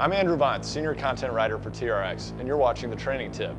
I'm Andrew Vaughn, Senior Content Writer for TRX, and you're watching The Training Tip.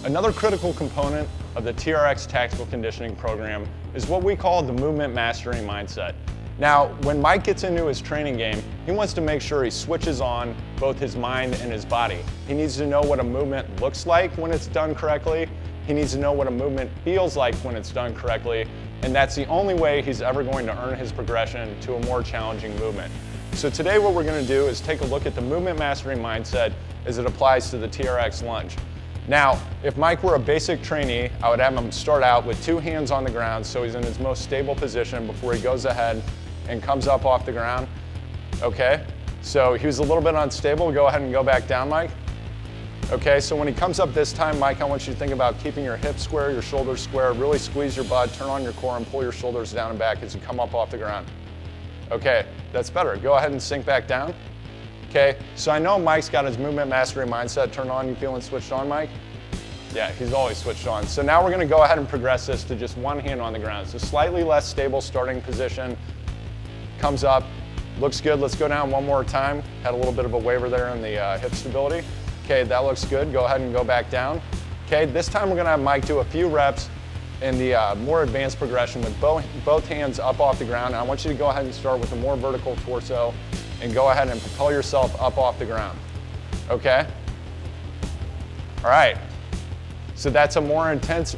Another critical component of the TRX Tactical Conditioning Program is what we call the movement mastery mindset. Now, when Mike gets into his training game, he wants to make sure he switches on both his mind and his body. He needs to know what a movement looks like when it's done correctly. He needs to know what a movement feels like when it's done correctly, and that's the only way he's ever going to earn his progression to a more challenging movement. So today what we're going to do is take a look at the movement mastery mindset as it applies to the TRX lunge. Now, if Mike were a basic trainee, I would have him start out with 2 hands on the ground so he's in his most stable position before he goes ahead and comes up off the ground. Okay, so he was a little bit unstable. Go ahead and go back down, Mike. Okay, so when he comes up this time, Mike, I want you to think about keeping your hips square, your shoulders square, really squeeze your butt, turn on your core, and pull your shoulders down and back as you come up off the ground. Okay, that's better. Go ahead and sink back down. Okay, so I know Mike's got his movement mastery mindset turned on. You feeling switched on, Mike? Yeah, he's always switched on. So now we're going to go ahead and progress this to just 1 hand on the ground. So slightly less stable starting position. Comes up, looks good. Let's go down one more time. Had a little bit of a waver there in the hip stability. Okay, that looks good. Go ahead and go back down. Okay, this time we're going to have Mike do a few reps in the more advanced progression with both hands up off the ground. And I want you to go ahead and start with a more vertical torso and go ahead and propel yourself up off the ground. Okay? All right. So that's a more intense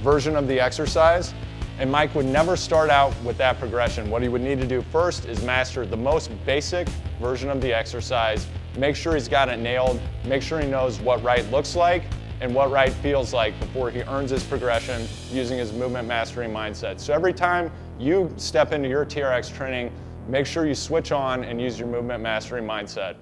version of the exercise. And Mike would never start out with that progression. What he would need to do first is master the most basic version of the exercise, make sure he's got it nailed, make sure he knows what right looks like and what right feels like before he earns his progression using his movement mastery mindset. So every time you step into your TRX training, make sure you switch on and use your movement mastery mindset.